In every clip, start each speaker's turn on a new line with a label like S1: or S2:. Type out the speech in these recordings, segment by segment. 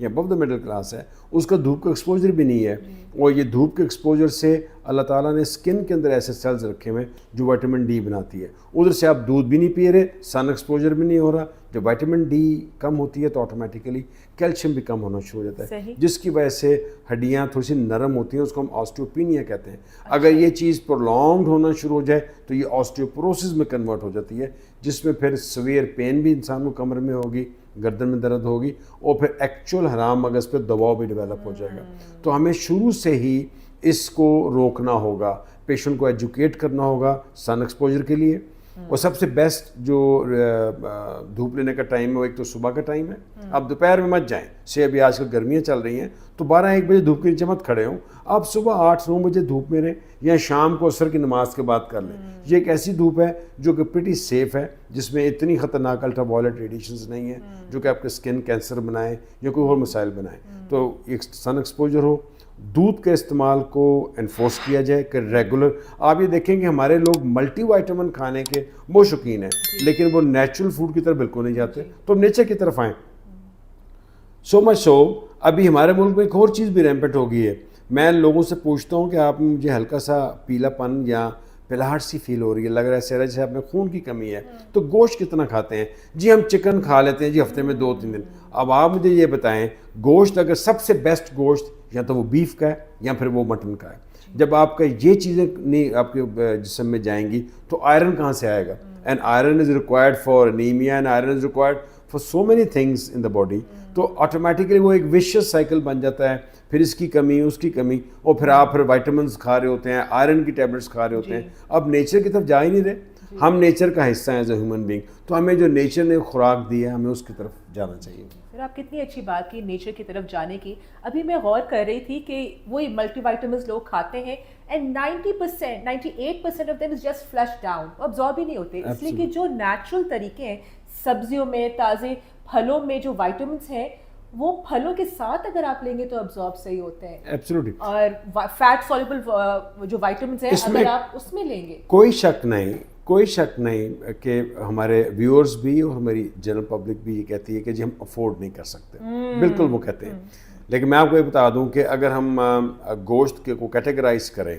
S1: یا ابو the middle class ہے, اس کا دھوپ کا ایکسپوجر بھی نہیں ہے, اور یہ دھوپ کے ایکسپوجر سے اللہ تعالیٰ نے اسکن کے اندر ایسے سیلز رکھے ہوئے جو وائٹامن ڈی بناتی ہے, ادھر سے آپ دودھ بھی نہیں پی رہے, سن ایکسپوجر بھی نہیں ہو رہا. جب وائٹامن ڈی کم ہوتی ہے تو آٹومیٹیکلی کیلشیم بھی کم ہونا شروع ہو جاتا ہے, جس کی وجہ سے ہڈیاں تھوڑی سی نرم ہوتی ہیں, اس کو ہم آسٹیوپینیا کہتے ہیں. اگر یہ چیز پرولونگڈ ہونا شروع ہو جائے تو یہ آسٹیوپروسس میں کنورٹ ہو جاتی ہے, جس میں پھر سویئر پین بھی انسان کو کمر میں ہوگی, گردن میں درد ہوگی, اور پھر ایکچوئل حرام مغز پہ دباؤ بھی ڈیولپ ہو جائے گا. تو ہمیں شروع سے ہی اس کو روکنا ہوگا, پیشنٹ کو ایجوکیٹ کرنا ہوگا سن ایکسپوجر کے لیے. اور سب سے بیسٹ جو دھوپ لینے کا ٹائم ہے وہ ایک تو صبح کا ٹائم ہے. آپ دوپہر میں مت جائیں, سے ابھی آج کل گرمیاں چل رہی ہیں تو 12-1 بجے دھوپ کے نیچے مت کھڑے ہوں, آپ صبح 8-9 بجے دھوپ میں رہیں, یا شام کو عصر کی نماز کے بعد کر لیں. یہ ایک ایسی دھوپ ہے جو کہ پریٹی سیف ہے, جس میں اتنی خطرناک الٹرا وائلٹ ریڈیشنز نہیں ہیں جو کہ آپ کے اسکن کینسر بنائیں یا کوئی اور مسائل بنائیں. تو ایک سن ایکسپوجر ہو, دودھ کے استعمال کو انفورس کیا جائے کہ ریگولر. آپ یہ دیکھیں کہ ہمارے لوگ ملٹی وائٹامن کھانے کے وہ شوقین ہیں, لیکن وہ نیچرل فوڈ کی طرف بالکل نہیں جاتے. تو نیچر کی طرف آئیں. سو مچ سو ابھی ہمارے ملک میں ایک اور چیز بھی ریمپٹ ہو گئی ہے. میں لوگوں سے پوچھتا ہوں کہ آپ مجھے ہلکا سا پیلا پن یا پلاہٹ سی فیل ہو رہی ہے, لگ رہا ہے سیرا جیسے آپ میں خون کی کمی ہے, تو گوشت کتنا کھاتے ہیں؟ جی ہم چکن کھا لیتے ہیں جی ہفتے میں 2-3 دن. اب آپ مجھے یہ بتائیں, گوشت اگر سب سے بیسٹ گوشت یا تو وہ بیف کا ہے یا پھر وہ مٹن کا ہے. جب آپ کا یہ چیزیں نہیں آپ کے جسم میں جائیں گی تو آئرن کہاں سے آئے گا؟ And iron is required for anaemia, and iron is required for so many things in the body. تو آٹومیٹکلی وہ ایک ویشیس سائیکل بن جاتا ہے, پھر اس کی کمی اس کی کمی, اور پھر آپ پھر وائٹامنس کھا رہے ہوتے ہیں, آئرن کی ٹیبلٹس کھا رہے ہوتے ہیں. اب نیچر کی طرف جا ہی نہیں رہے. ہم نیچر کا حصہ ہیں ایز اے ہیومن بینگ, تو ہمیں جو نیچر نے خوراک دی ہے ہمیں اس کی طرف جانا چاہیے.
S2: پھر آپ کتنی اچھی بات کی نیچر کی طرف جانے کی. ابھی میں غور کر رہی تھی کہ وہی ملٹی وائٹامنس لوگ کھاتے ہیں and 98% of them is just flush down, absorb ہی نہیں ہوتے. اس لیے کہ جو نیچرل طریقے ہیں, سبزیوں میں, تازے پھلوں میں جو وائٹامنس ہیں وہ پھلوں کے ساتھ اگر آپ لیں گے تو ابزارب صحیح ہوتے ہیں.
S1: ایبسلیوٹلی.
S2: اور فیٹ سولوبل جو وائٹامنس ہیں اگر آپ اس میں لیں گے,
S1: کوئی شک نہیں کہ ہمارے ویورز بھی اور ہماری جنرل پبلک بھی یہ کہتی ہے کہ جی ہم افورڈ نہیں کر سکتے. بالکل وہ کہتے ہیں. لیکن میں آپ کو یہ بتا دوں کہ اگر ہم گوشت کے کو کیٹیگرائز کریں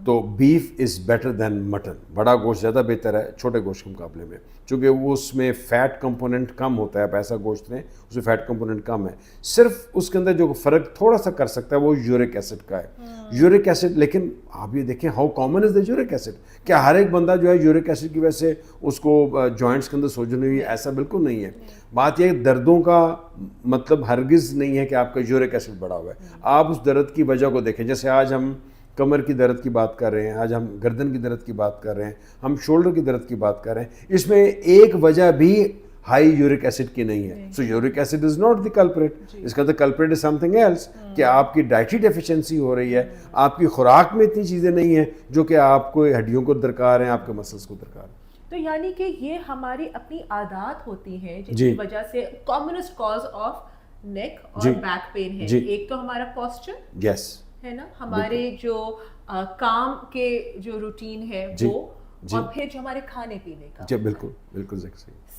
S1: تو beef is better than mutton. بڑا گوشت زیادہ بہتر ہے چھوٹے گوشت کے مقابلے میں, چونکہ وہ اس میں فیٹ کمپوننٹ کم ہوتا ہے. آپ ایسا گوشت لیں اس میں فیٹ کمپوننٹ کم ہے. صرف اس کے اندر جو فرق تھوڑا سا کر سکتا ہے وہ یورک ایسڈ کا ہے. یورک ایسڈ, لیکن آپ یہ دیکھیں how common is the uric acid. کیا ہر ایک بندہ جو ہے یورک ایسڈ کی وجہ سے اس کو جوائنٹس کے اندر سوجن ہوئی؟ ایسا بالکل نہیں ہے. بات یہ ہے دردوں کا مطلب ہرگز نہیں ہے کہ آپ کا یورک ایسڈ بڑا ہوا ہے. آپ اس درد کی وجہ کو دیکھیں. جیسے آج ہم کمر کی درد کی بات کر رہے ہیں, آج ہم گردن کی درد کی بات کر رہے ہیں, ہم شولڈر کی درد کی بات کر رہے ہیں, اس میں ایک وجہ بھی ہائی یورک ایسڈ کی نہیں ہے. So uric acid is not the culprit. اس کا تو culprit is something else, کہ آپ کی ڈائٹری ڈیفیشنسی ہو رہی ہے, آپ کی خوراک میں اتنی چیزیں نہیں ہیں جو کہ آپ کو ہڈیوں کو درکار ہیں, آپ کے مسلس کو درکار ہیں.
S2: تو یعنی کہ یہ ہماری اپنی عادات ہوتی ہیں جس کی وجہ سے کامنسٹ کاز آف نیک اور بیک پین ہے. ایک تو ہمارا پوسچر,
S1: یس,
S2: ہے نا, ہمارے جو کام کے جو روٹین ہے وہ, اور پھر جو ہمارے کھانے پینے کا.
S1: جی بالکل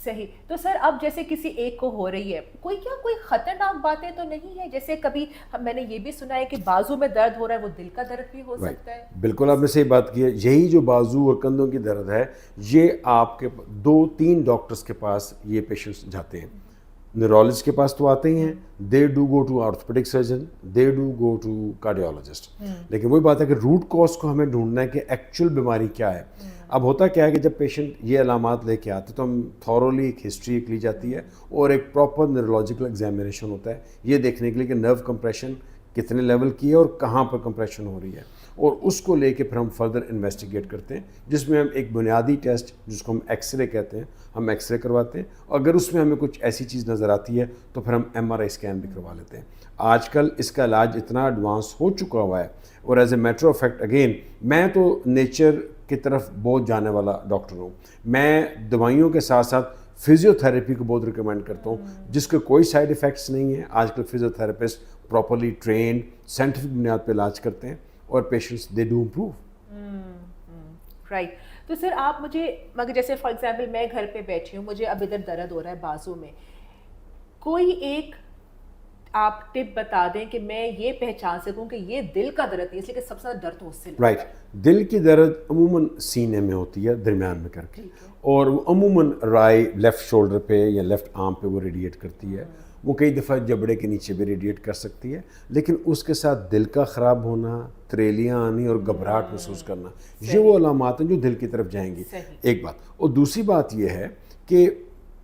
S2: صحیح. تو سر اب جیسے کسی ایک کو ہو رہی ہے, کوئی خطرناک باتیں تو نہیں ہے؟ جیسے کبھی میں نے یہ بھی سنا ہے کہ بازو میں درد ہو رہا ہے, وہ دل کا درد بھی ہو سکتا ہے.
S1: بالکل آپ نے صحیح بات کی ہے. یہی جو بازو اور کندھوں کی درد ہے, یہ آپ کے 2-3 ڈاکٹرز کے پاس یہ پیشنٹس جاتے ہیں. نیورولوجسٹ کے پاس تو آتے ہی ہیں, they do go to orthopaedic surgeon, they do go to cardiologist. لیکن وہی بات ہے کہ روٹ کاز کو ہمیں ڈھونڈنا ہے کہ ایکچوئل بیماری کیا ہے. اب ہوتا کیا ہے کہ جب پیشنٹ یہ علامات لے کے آتے تو ہم تھورولی ایک ہسٹری لی جاتی ہے اور ایک پراپر نیورولوجیکل ایگزامینیشن ہوتا ہے یہ دیکھنے کے لیے کہ نرو کمپریشن کتنے لیول کی ہے اور کہاں پر کمپریشن ہو رہی ہے, اور اس کو لے کے پھر ہم فردر انویسٹیگیٹ کرتے ہیں, جس میں ہم ایک بنیادی ٹیسٹ جس کو ہم ایکس رے کہتے ہیں, ہم ایکس رے کرواتے ہیں, اور اگر اس میں ہمیں کچھ ایسی چیز نظر آتی ہے تو پھر ہم ایم آر آئی اسکین بھی کروا لیتے ہیں. آج کل اس کا علاج اتنا ایڈوانس ہو چکا ہوا ہے, اور as a matter of fact again میں تو نیچر کی طرف بہت جانے والا ڈاکٹر ہوں. میں دوائیوں کے ساتھ ساتھ فزیو تھراپی کو بہت ریکمینڈ کرتا ہوں, جس کے کوئی سائیڈ ایفیکٹس نہیں ہیں. آج کل physio therapist properly trained scientific بنیاد پہ علاج کرتے ہیں, اور patients they do improve.
S2: Right. تو سر آپ مجھے, مگر جیسے فار ایگزامپل میں گھر پہ بیٹھی ہوں, مجھے اب ادھر درد ہو رہا ہے بازو میں, کوئی ایک آپ ٹپ بتا دیں کہ میں یہ پہچان سکوں کہ یہ دل کا درد ہے، اس لیے کہ سب سے زیادہ درد تو اس سے
S1: رائٹ. دل کی درد عموماً سینے میں ہوتی ہے، درمیان میں کر کے، اور وہ عموماً لیفٹ شولڈر پہ یا لیفٹ آرم پہ وہ ریڈیٹ کرتی ہے. وہ کئی دفعہ جبڑے کے نیچے بھی ریڈیٹ کر سکتی ہے، لیکن اس کے ساتھ دل کا خراب ہونا، تریلیاں آنی اور گھبراہٹ محسوس کرنا، یہ وہ علامات ہیں جو دل کی طرف جائیں گی. ایک بات. اور دوسری بات یہ ہے کہ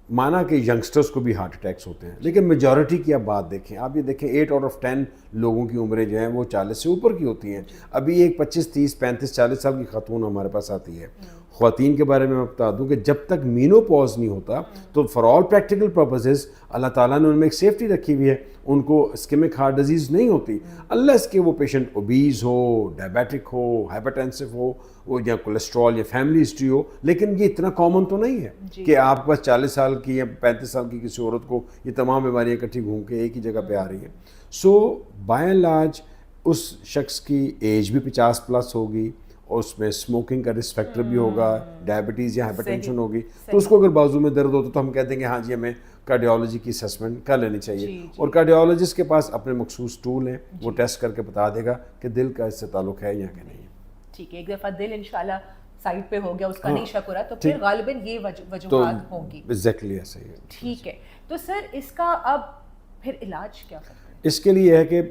S1: مانا کہ ینگسٹرز کو بھی ہارٹ اٹیکس ہوتے ہیں، لیکن میجورٹی کی آپ بات دیکھیں، آپ یہ دیکھیں 8 آؤٹ آف 10 لوگوں کی عمریں جو ہیں وہ 40 سے اوپر کی ہوتی ہیں. ابھی ایک 25 30 35 40 سال کی خاتون ہمارے پاس آتی ہے. خواتین کے بارے میں بتا دوں کہ جب تک مینوپاز نہیں ہوتا تو فار آل پریکٹیکل پرپزز اللہ تعالیٰ نے ان میں ایک سیفٹی رکھی ہوئی ہے، ان کو اسکیمک ہارٹ ڈیزیز نہیں ہوتی انلیس کہ وہ پیشنٹ اوبیز ہو، ڈائبیٹک ہو، ہائپرٹینسو ہو، وہ یا کولیسٹرول یا فیملی ہسٹری ہو. لیکن یہ اتنا کامن تو نہیں ہے کہ آپ کے پاس 40 سال کی یا 35 سال کی کسی عورت کو یہ تمام بیماریاں اکٹھی گھوم کے ایک ہی جگہ پہ آ رہی ہیں. سو بائی اینڈ لارج اس شخص کی ایج بھی 50+ ہوگی، اور اس میں اسموکنگ کا رسک فیکٹر بھی ہوگا، ڈائبٹیز یا ہائپرٹینشن ہوگی، تو اس کو اگر بازو میں درد ہوتا تو ہم کہتے ہیں کہ ہاں جی ہمیں کارڈیالوجی کی اسسمنٹ کر لینی چاہیے. اور کارڈیالوجسٹ کے پاس اپنے مخصوص ٹول ہیں، وہ ٹیسٹ کر کے بتا دے گا کہ دل کا اس سے تعلق ہے یا کہ نہیں ہے.
S2: ٹھیک ہے، ایک دفعہ دل انشاءاللہ سائڈ پہ ہو گیا، اس کا نہیں شک ہو رہا، تو پھر غالباً یہ وجوہات ہوں گی.
S1: ایگزیکٹلی ایسا ہی ہے.
S2: ٹھیک ہے. تو سر اس کا اب پھر علاج کیا کرتے ہیں؟
S1: اس کے لیے ہے کہ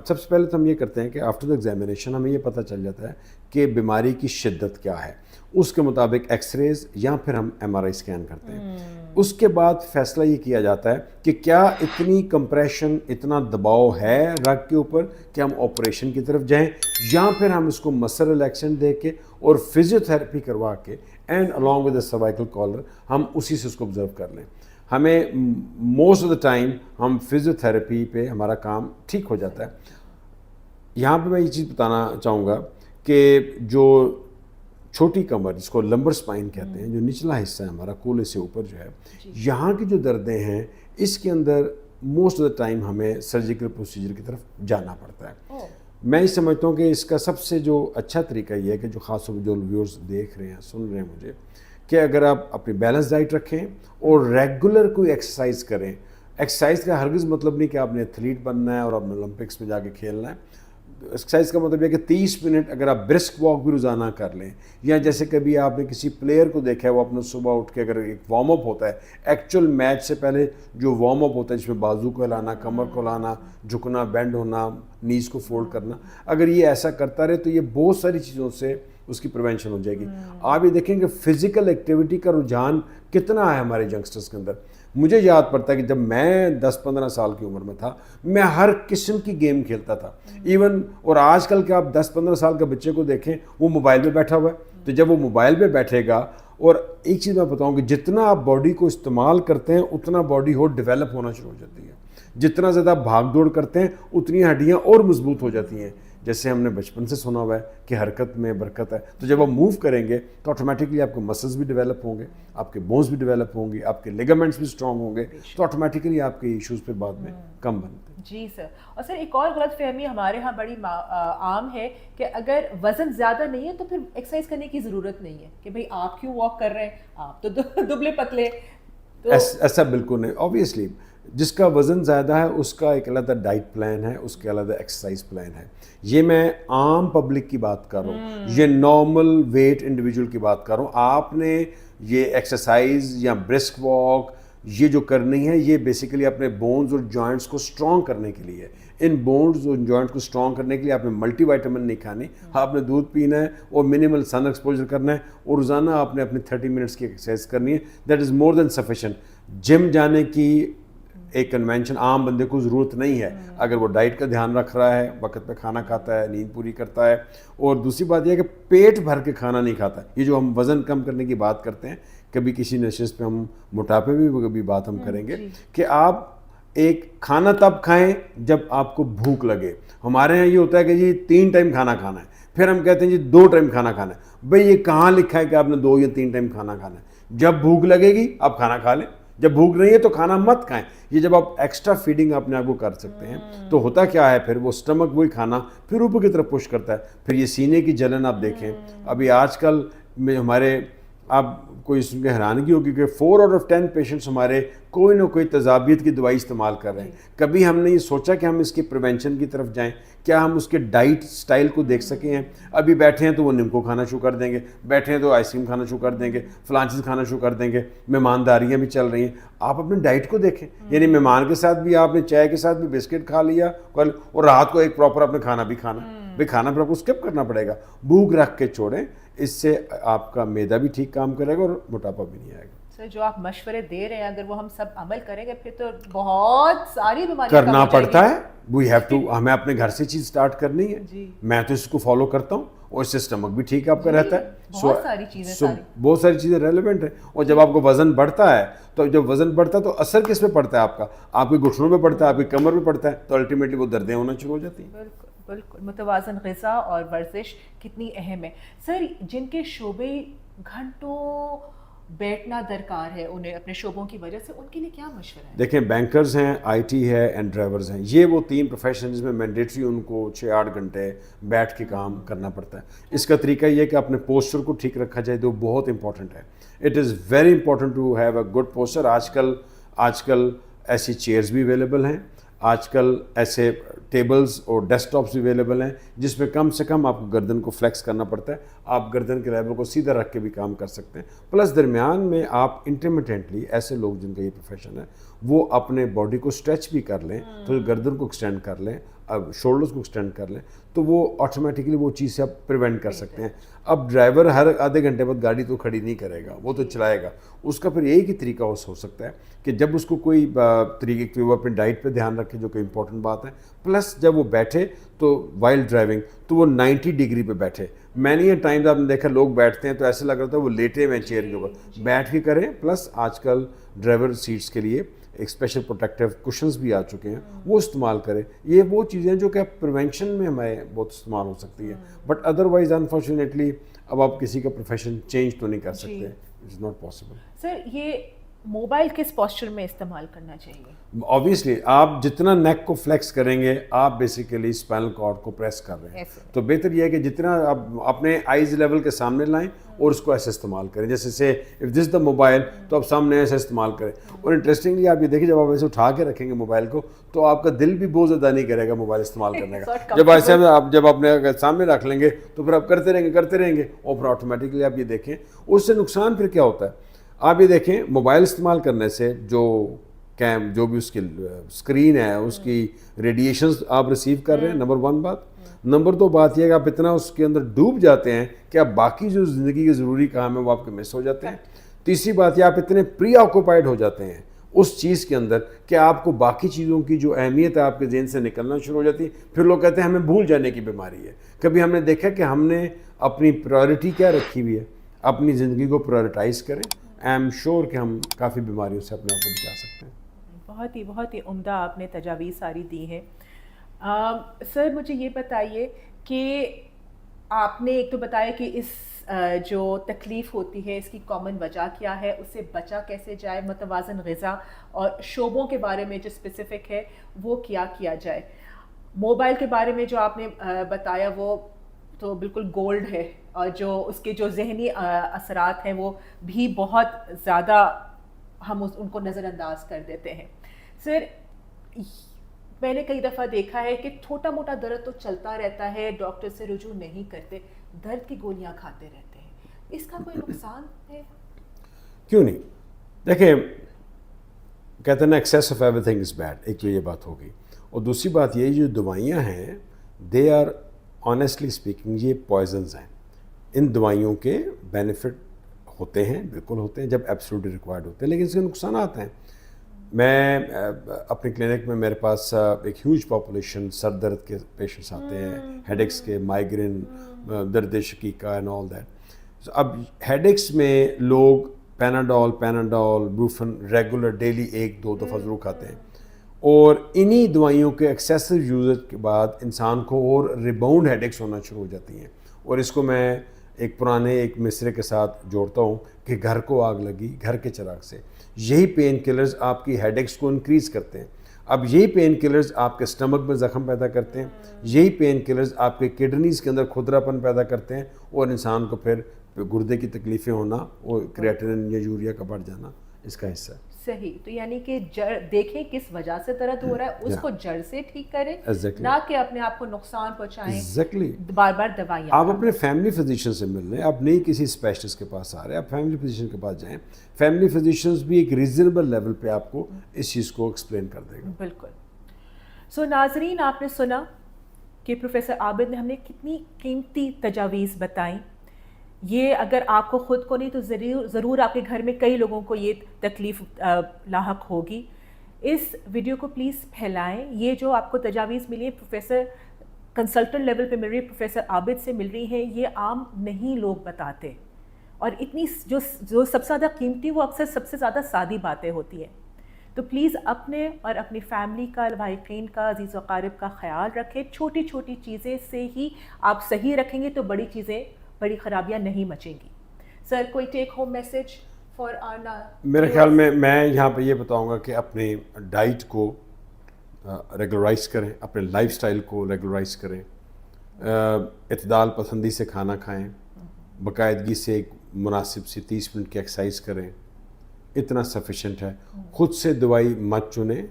S1: سب سے پہلے تو ہم یہ کرتے ہیں کہ آفٹر دا ایگزامینیشن ہمیں یہ پتہ چل جاتا ہے کہ بیماری کی شدت کیا ہے. اس کے مطابق ایکس ریز یا پھر ہم ایم آر آئی اسکین کرتے ہیں. اس کے بعد فیصلہ یہ کیا جاتا ہے کہ کیا اتنی کمپریشن، اتنا دباؤ ہے رگ کے اوپر کہ ہم آپریشن کی طرف جائیں، یا پھر ہم اس کو مسل ریلیکسن دے کے اور فزیو تھراپی کروا کے and along with the cervical collar ہم اسی سے اس کو آبزرو کر لیں. ہمیں موسٹ آف دا ٹائم ہم فزیو تھراپی پہ ہمارا کام ٹھیک ہو جاتا ہے. یہاں پہ میں یہ چیز بتانا چاہوں گا کہ جو چھوٹی کمر جس کو لمبر سپائن کہتے ہیں، جو نچلا حصہ ہے ہمارا کولے سے اوپر جو ہے، یہاں کی جو دردیں ہیں اس کے اندر موسٹ آف دا ٹائم ہمیں سرجیکل پروسیجر کی طرف جانا پڑتا ہے. میں یہ سمجھتا ہوں کہ اس کا سب سے جو اچھا طریقہ یہ ہے کہ جو خاص طور پہ جو ویورز دیکھ رہے ہیں، سن رہے ہیں مجھے، کہ اگر آپ اپنی بیلنس ڈائٹ رکھیں اور ریگولر کوئی ایکسرسائز کریں. ایکسرسائز کا ہرگز مطلب نہیں کہ آپ نے ایتھلیٹ بننا ہے اور آپ نے اولمپکس میں جا کے کھیلنا ہے. ایکسرسائز کا مطلب یہ کہ 30 منٹ اگر آپ برسک واک بھی روزانہ کر لیں، یا جیسے کبھی آپ نے کسی پلیئر کو دیکھا ہے وہ اپنا صبح اٹھ کے اگر ایک وارم اپ ہوتا ہے ایکچوئل میچ سے پہلے، جو وارم اپ ہوتا ہے جس میں بازو کو ہلانا، کمر کو ہلانا، جھکنا، بینڈ ہونا، نیز کو فولڈ کرنا، اگر یہ ایسا کرتا رہے تو یہ بہت ساری چیزوں سے اس کی پریونشن ہو جائے گی. آپ یہ دیکھیں کہ فزیکل ایکٹیویٹی کا رجحان کتنا ہے ہمارے ینگسٹرز کے اندر. مجھے یاد پڑتا ہے کہ جب میں 10-15 سال کی عمر میں تھا میں ہر قسم کی گیم کھیلتا تھا ایون. اور آج کل کے آپ 10-15 سال کے بچے کو دیکھیں وہ موبائل پہ بیٹھا ہوا ہے. تو جب وہ موبائل پہ بیٹھے گا، اور ایک چیز میں بتاؤں کہ جتنا آپ باڈی کو استعمال کرتے ہیں اتنا باڈی ہو ڈیولپ ہونا شروع ہو جاتی ہے. جتنا زیادہ بھاگ دوڑ کرتے ہیں اتنی ہڈیاں اور مضبوط ہو جاتی ہیں. جیسے ہم نے بچپن سے سنا ہوا ہے کہ حرکت میں برکت ہے. تو جب آپ موو کریں گے تو آٹومیٹکلی آپ کے مسلز بھی ڈیولپ ہوں گے، آپ کے بونز بھی ڈیولپ ہوں گے، آپ کے لیگامنٹس بھی اسٹرانگ ہوں گے، تو آٹومیٹکلی آپ کے ایشوز پھر بعد میں کم بنتے ہیں.
S2: جی سر. اور سر ایک اور غلط فہمی ہمارے ہاں بڑی عام ہے کہ اگر وزن زیادہ نہیں ہے تو پھر ایکسرسائز کرنے کی ضرورت نہیں ہے، کہ بھئی آپ کیوں واک کر رہے ہیں، آپ تو دبلے پتلے.
S1: ایسا بالکل نہیں. اوبیسلی جس کا وزن زیادہ ہے اس کا ایک علیحدہ ڈائٹ پلان ہے، اس کے علیحدہ ایکسرسائز پلان ہے. یہ میں عام پبلک کی بات کر رہا ہوں، یہ نارمل ویٹ انڈیویجول کی بات کر رہا ہوں. آپ نے یہ ایکسرسائز یا برسک واک یہ جو کرنی ہے یہ بیسیکلی اپنے بونز اور جوائنٹس کو اسٹرانگ کرنے کے لیے ہے. ان بونز اور جوائنٹس کو اسٹرانگ کرنے کے لیے آپ نے ملٹی وائٹامن نہیں کھانی، آپ نے دودھ پینا ہے اور منیمل سن ایکسپوجر کرنا ہے، اور روزانہ آپ نے اپنی 30 منٹس کی ایکسرسائز کرنی ہے. That is more then sufficient. جم جانے کی ایک کنونشن عام بندے کو ضرورت نہیں ہے اگر وہ ڈائٹ کا دھیان رکھ رہا ہے، وقت پہ کھانا کھاتا ہے، نیند پوری کرتا ہے. اور دوسری بات یہ ہے کہ پیٹ بھر کے کھانا نہیں کھاتا. یہ جو ہم وزن کم کرنے کی بات کرتے ہیں، کبھی کسی نشست پہ ہم موٹاپے بھی کبھی بات ہم کریں گے کہ آپ ایک کھانا تب کھائیں جب آپ کو بھوک لگے. ہمارے یہاں یہ ہوتا ہے کہ جی 3 ٹائم کھانا کھانا ہے، پھر ہم کہتے ہیں جی 2 ٹائم کھانا کھانا ہے. بھئی یہ کہاں لکھا ہے کہ آپ نے 2 یا 3 ٹائم کھانا کھانا ہے؟ جب بھوک لگے گی آپ کھانا کھا لیں، جب بھوک نہیں ہے تو کھانا مت کھائیں. یہ جب آپ ایکسٹرا فیڈنگ اپنے آپ کو کر سکتے ہیں تو ہوتا کیا ہے، پھر وہ سٹمک وہی کھانا پھر اوپر کی طرف پش کرتا ہے. پھر یہ سینے کی جلن آپ دیکھیں. ابھی آج کل میں ہمارے اب کوئی سن کے حیرانگی ہوگی کہ 4/10 پیشنٹس ہمارے کوئی نہ کوئی تذابیت کی دوائی استعمال کر رہے ہیں. کبھی ہم نے یہ سوچا کہ ہم اس کی پریونشن کی طرف جائیں؟ کیا ہم اس کے ڈائٹ سٹائل کو دیکھ سکے ہیں؟ ابھی بیٹھے ہیں تو وہ نمکو کھانا شروع کر دیں گے, بیٹھے ہیں تو آئس کریم کھانا شروع کر دیں گے, فلاں چیز کھانا شروع کر دیں گے, مہمانداریاں بھی چل رہی ہیں. آپ اپنے ڈائٹ کو دیکھیں, یعنی مہمان کے ساتھ بھی آپ نے چائے کے ساتھ بھی بسکٹ کھا لیا اور رات کو ایک پراپر اپنے کھانا بھی کھانا, بھائی کھانا پھر آپ کو اسکپ کرنا پڑے گا. بھوک رکھ کے چھوڑیں, اس سے آپ کا معدہ بھی ٹھیک کام کرے گا اور موٹاپا بھی نہیں آئے گا.
S2: سر جو آپ مشورے دے رہے ہیں اگر وہ ہم سب عمل کریں گے پھر تو بہت ساری بیماریاں
S1: کرنا پڑتا ہے. وی ہیو ٹو, ہمیں اپنے گھر سے چیز سٹارٹ کرنی ہے. میں تو اس کو فالو کرتا ہوں اور اس سے اسٹمک بھی ٹھیک آپ کا رہتا ہے.
S2: بہت ساری
S1: چیزیں ریلیونٹ ہیں. اور جب آپ کو وزن بڑھتا ہے تو جب وزن بڑھتا ہے تو اثر کس پہ پڑتا ہے؟ آپ کا, آپ کے گھٹنوں پہ پڑتا ہے, آپ کی کمر پہ پڑتا ہے, تو الٹیمیٹلی وہ دردیں ہونا شروع ہو جاتی ہیں.
S2: بالکل متوازن غذا اور ورزش کتنی اہم ہے. سر جن کے شعبے گھنٹوں بیٹھنا درکار ہے انہیں اپنے شعبوں کی وجہ سے, ان کے لیے کیا مشورہ ہے؟
S1: دیکھیں بینکرز ہیں, آئی ٹی ہے اینڈ ڈرائیورز ہیں, یہ وہ 3 پروفیشن جس میں مینڈیٹری ان کو 6-8 گھنٹے بیٹھ کے کام کرنا پڑتا ہے. اس کا طریقہ یہ ہے کہ اپنے پوسچر کو ٹھیک رکھا جائے, تو بہت امپورٹنٹ ہے. It is very important to have a good posture. آج کل ایسی چیئرز بھی اویلیبل ہیں, آج کل ایسے ٹیبلز اور ڈیسک ٹاپس بھی اویلیبل ہیں جس میں کم سے کم آپ کو گردن کو فلیکس کرنا پڑتا ہے. آپ گردن کے لیول کو سیدھا رکھ کے بھی کام کر سکتے ہیں. پلس درمیان میں آپ انٹرمیٹنٹلی ایسے لوگ جن کا یہ پروفیشن ہے وہ اپنے باڈی کو اسٹریچ بھی کر لیں, تو گردن کو ایکسٹینڈ کر لیں, اب شولڈرز کو ایکسٹینڈ کر لیں, تو وہ آٹومیٹکلی وہ چیز سے آپ پریونٹ کر سکتے ہیں. اب ڈرائیور ہر آدھے گھنٹے بعد گاڑی تو کھڑی نہیں کرے گا, وہ تو چلائے گا. اس کا پھر یہی کہ طریقہ ہو سکتا ہے کہ جب اس کو کوئی طریقے کی وہ اپنے ڈائٹ پہ دھیان رکھے, جو کہ امپورٹنٹ بات ہے. پلس جب وہ بیٹھے تو وائل ڈرائیونگ تو وہ 90 ڈگری پہ بیٹھے. مینی ٹائمز آپ نے دیکھا لوگ بیٹھتے ہیں تو ایسے لگ رہا تھا وہ لیٹے ہوئے چیئر کے اوپر, بیٹھ کے کریں. پلس آج کل ڈرائیور سیٹس کے لیے ایک اسپیشل پروٹیکٹیو کشنز بھی آ چکے ہیں, وہ استعمال کریں. یہ وہ چیزیں جو کہ پریونشن میں ہمیں بہت استعمال ہو سکتی ہے. بٹ ادروائز انفارچونیٹلی اب آپ کسی کا پروفیشن چینج تو نہیں کر سکتے, اٹ از ناٹ پاسبل.
S2: سر یہ موبائل کس پوسچر میں استعمال کرنا چاہیے؟
S1: آبویسلی آپ جتنا نیک کو فلیکس کریں گے آپ بیسیکلی اسپائنل کارڈ کو پریس کر رہے ہیں. تو بہتر یہ ہے کہ جتنا آپ اپنے آئیز لیول کے سامنے لائیں اور اس کو ایسے استعمال کریں, جیسے سے اف دس دا موبائل تو آپ سامنے ایسے استعمال کریں. اور انٹرسٹنگلی آپ یہ دیکھیں جب آپ ایسے اٹھا کے رکھیں گے موبائل کو تو آپ کا دل بھی بہت زیادہ نہیں کرے گا موبائل استعمال کرنے کا. جب ایسے آپ جب اپنے سامنے رکھ لیں گے تو پھر آپ کرتے رہیں گے اور پھر آٹومیٹکلی آپ یہ دیکھیں اس سے نقصان پھر کیا ہوتا ہے. آپ یہ دیکھیں موبائل استعمال کرنے سے جو بھی اس کی اسکرین ہے اس کی ریڈیشنز آپ ریسیو کر رہے ہیں, نمبر 1 بات. نمبر 2 بات یہ ہے کہ آپ اتنا اس کے اندر ڈوب جاتے ہیں کہ آپ باقی جو زندگی کے ضروری کام ہیں وہ آپ کے مس ہو جاتے ہیں. تیسری بات یہ آپ اتنے پری آکوپائڈ ہو جاتے ہیں اس چیز کے اندر کہ آپ کو باقی چیزوں کی جو اہمیت ہے آپ کے ذہن سے نکلنا شروع ہو جاتی ہے. پھر لوگ کہتے ہیں ہمیں بھول جانے کی بیماری ہے. کبھی ہم نے دیکھا کہ ہم نے اپنی پرائورٹی کیا رکھی ہوئی ہے, اپنی زندگی کو پرائورٹائز کریں. آئی ایم شیور کہ ہم کافی بیماریوں سے اپنے آپ کو بچا سکتے ہیں.
S2: بہت ہی عمدہ آپ نے تجاویز ساری دی ہیں. سر مجھے یہ بتائیے کہ آپ نے ایک تو بتایا کہ اس جو تکلیف ہوتی ہے اس کی کامن وجہ کیا ہے, اس سے بچا کیسے جائے, متوازن غذا اور شعبوں کے بارے میں جو اسپیسیفک ہے وہ کیا جائے. موبائل کے بارے میں جو آپ نے بتایا وہ تو بالکل گولڈ ہے, اور جو اس کے جو ذہنی اثرات ہیں وہ بھی بہت زیادہ ہم ان کو نظر انداز کر دیتے ہیں. سر میں نے کئی دفعہ دیکھا ہے کہ چھوٹا موٹا درد تو چلتا رہتا ہے, ڈاکٹر سے رجوع نہیں کرتے, درد کی گولیاں کھاتے رہتے ہیں. اس کا کوئی نقصان ہے؟
S1: کیوں نہیں. دیکھیں کہتے ہیں نا access of every thing is bad, ایک تو یہ بات ہوگی. اور دوسری بات یہ جو دوائیاں ہیں دے آر آنیسٹلی اسپیکنگ یہ پوائزنز ہیں. ان دوائیوں کے بینیفٹ ہوتے ہیں, بالکل ہوتے ہیں جب ایبسلیوٹلی ریکوائرڈ ہوتے ہیں, لیکن اس کے نقصانات ہیں. میں اپنے کلینک میں میرے پاس ایک ہیوج پاپولیشن سر درد کے پیشنٹس آتے ہیں, ہیڈ ایکس کے, مائگرین, درد شقیقہ اینڈ آل دیٹ. اب ہیڈ ایکس میں لوگ پیناڈول, بروفن ریگولر ڈیلی 1-2 دفعہ ضرور کھاتے ہیں, اور انہی دوائیوں کے ایکسیسو یوزر کے بعد انسان کو اور ریباؤنڈ ہیڈ ایکس ہونا شروع ہو جاتی ہیں. اور اس کو میں ایک پرانے ایک مصرے کے ساتھ جوڑتا ہوں کہ گھر کو آگ لگی گھر کے چراغ سے. یہی پین کلرز آپ کی ہیڈ ایکس کو انکریز کرتے ہیں. اب یہی پین کلرز آپ کے اسٹمک میں زخم پیدا کرتے ہیں, یہی پین کلرز آپ کے کڈنیز کے اندر کھدراپن پیدا کرتے ہیں, اور انسان کو پھر گردے کی تکلیفیں ہونا, اور کریٹنن یا یوریا کا بڑھ جانا اس کا حصہ ہے.
S2: صحیح. تو یعنی کہ جڑ دیکھیں کس وجہ سے درد ہو رہا ہے, اس کو جڑ سے ٹھیک کریں, نہ کہ اپنے آپ کو نقصان پہنچائیں بار بار دوائیاں.
S1: آپ اپنے فیملی فزیشین سے مل لیں, آپ نہیں کسی اسپیشلسٹ کے پاس آ رہے, آپ فیملی فزیشین کے پاس جائیں. فیملی فزیشنز بھی ایک ریزنیبل لیول پہ آپ کو اس چیز کو ایکسپلین کر دے گا.
S2: بالکل. سو ناظرین, آپ نے سنا کہ پروفیسر عابد نے ہمیں کتنی قیمتی تجاویز بتائیں. یہ اگر آپ کو خود کو نہیں تو ضرور آپ کے گھر میں کئی لوگوں کو یہ تکلیف لاحق ہوگی. اس ویڈیو کو پلیز پھیلائیں. یہ جو آپ کو تجاویز ملی ہیں پروفیسر کنسلٹنٹ لیول پہ مل رہی ہے, پروفیسر عابد سے مل رہی ہیں, یہ عام نہیں لوگ بتاتے, اور اتنی جو سب سے زیادہ قیمتی وہ اکثر سب سے زیادہ سادی باتیں ہوتی ہیں. تو پلیز اپنے اور اپنی فیملی کا, لواحقین کا, عزیز و اقارب کا خیال رکھیں. چھوٹی چھوٹی چیزیں سے ہی آپ صحیح رکھیں گے تو بڑی خرابیاں نہیں مچیں گی. سر, کوئی take home message for are?
S1: میرے خیال میں یہاں پہ یہ بتاؤں گا کہ اپنے ڈائٹ کو ریگولرائز کریں, اپنے لائف سٹائل کو ریگولرائز کریں, اعتدال پسندی سے کھانا کھائیں, باقاعدگی سے ایک مناسب سی 30 منٹ کی ایکسرسائز کریں, اتنا سفیشینٹ ہے. خود سے دوائی مت چنیں,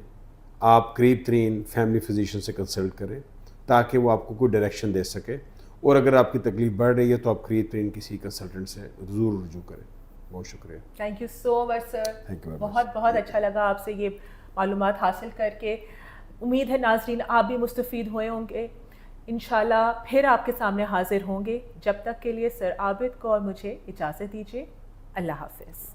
S1: آپ قریب ترین فیملی فزیشین سے کنسلٹ کریں تاکہ وہ آپ کو کوئی ڈائریکشن دے سکے, اور اگر آپ کی تکلیف بڑھ رہی ہے تو آپ قریب ترین کسی کنسلٹنٹ سے ضرور رجوع کریں. بہت شکریہ.
S2: تھینک یو سو مچ سر. بہت اچھا لگا آپ سے یہ معلومات حاصل کر کے. امید ہے ناظرین آپ بھی مستفید ہوئے ہوں گے. انشاءاللہ پھر آپ کے سامنے حاضر ہوں گے. جب تک کے لیے سر عابد کو اور مجھے اجازت دیجیے. اللہ حافظ.